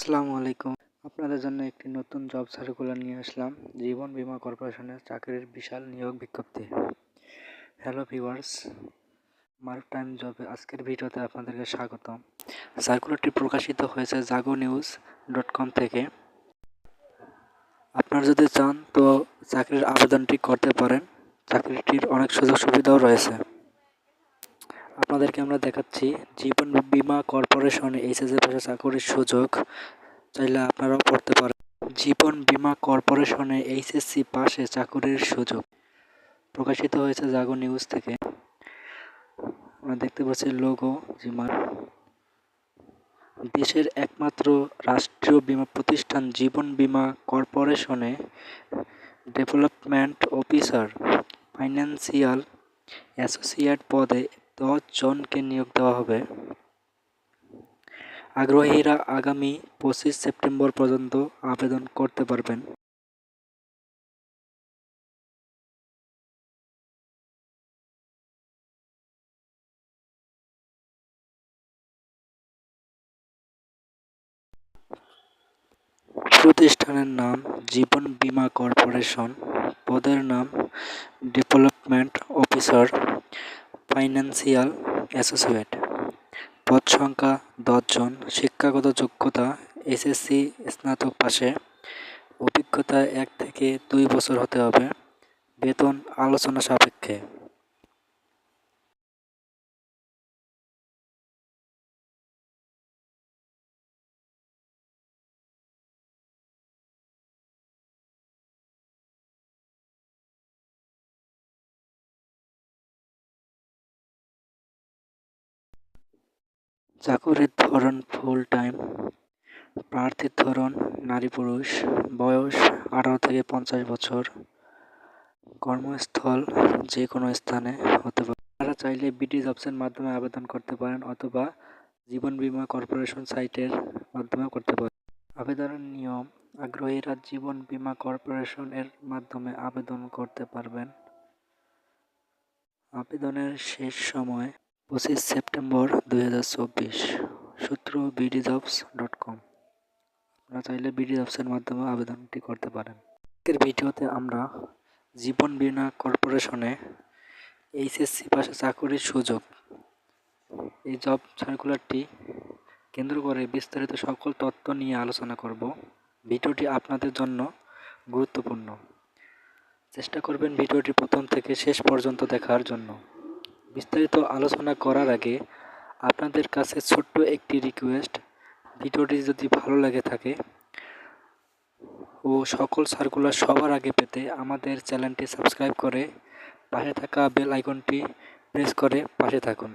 আসসালামু আলাইকুম। আপনাদের জন্য একটি নতুন জব সার্কুলার নিয়ে আসলাম। জীবন বীমা কর্পোরেশনের চাকরির বিশাল নিয়োগ বিজ্ঞপ্তি। হ্যালো ভিউয়ার্স, মার্ক টাইম জবে আজকের ভিডিওতে আপনাদেরকে স্বাগতম। সার্কুলারটি প্রকাশিত হয়েছে jagonews.com থেকে। আপনারা যদি চান তো চাকরির আবেদনটি করতে পারেন। চাকরিটির অনেক সুযোগ সুবিধাও রয়েছে। আপনাদেরকে আমরা দেখাচ্ছি জীবন বীমা কর্পোরেশনে এইচএসসি পাশে চাকরির সুযোগ। চাইলে আপনারাও পড়তে পারেন। জীবন বীমা কর্পোরেশনে এইচএসসি পাশে চাকরির সুযোগ প্রকাশিত হয়েছে জাগো নিউজ থেকে। আমরা দেখতে পাচ্ছি লোগো জিমার। দেশের একমাত্র রাষ্ট্রীয় বীমা প্রতিষ্ঠান জীবন বীমা কর্পোরেশনে ডেভেলপমেন্ট অফিসার ফাইন্যান্সিয়াল অ্যাসোসিয়েট পদে 10 জনকে নিয়োগ দেওয়া হবে। আগ্রহীরা আগামী 25 সেপ্টেম্বর পর্যন্ত আবেদন করতে পারবেন। প্রতিষ্ঠানের নাম জীবন বীমা কর্পোরেশন, পদের নাম ডেভেলপমেন্ট অফিসার ফাইন্যান্সিয়াল অ্যাসোসিয়েট, পদ সংখ্যা 10 জন, শিক্ষাগত যোগ্যতা এসএসসি স্নাতক পাশে, অভিজ্ঞতা 1 থেকে 2 বছর হতে হবে, বেতন আলোচনা সাপেক্ষে। চাকরির ধরন ফুল টাইম, প্রার্থীর ধরন নারী পুরুষ, বয়স 18 থেকে 50 বছর, কর্মস্থল যে কোনো স্থানে হতে পারে। আপনারা চাইলে বিডি জবসের মাধ্যমে আবেদন করতে পারেন অথবা জীবন বীমা কর্পোরেশন সাইটের মাধ্যমেও করতে পারেন। আবেদনের নিয়ম: আগ্রহীরা জীবন বীমা কর্পোরেশন এর মাধ্যমে আবেদন করতে পারবেন। আবেদনের শেষ সময় 25 সেপ্টেম্বর 2024। সূত্র bdjobs.com। আপনারা চাইলে বিডি জবসের মাধ্যমে আবেদনটি করতে পারেন। আজকের ভিডিওতে আমরা জীবন বীমা কর্পোরেশনে এইচএসসি পাশে চাকরির সুযোগ এই জব সার্কুলারটি কেন্দ্র করে বিস্তারিত সকল তথ্য নিয়ে আলোচনা করব। ভিডিওটি আপনাদের জন্য গুরুত্বপূর্ণ। চেষ্টা করবেন ভিডিওটি প্রথম থেকে শেষ পর্যন্ত দেখার জন্য। বিস্তারিত আলোচনা করার আগে আপনাদের কাছে ছোট্ট একটি রিকোয়েস্ট, ভিডিওটি যদি ভালো লাগে থাকে ও সকল সার্কুলার সবার আগে পেতে আমাদের চ্যানেলটি সাবস্ক্রাইব করে পাশে থাকা বেল আইকনটি প্রেস করে পাশে থাকুন।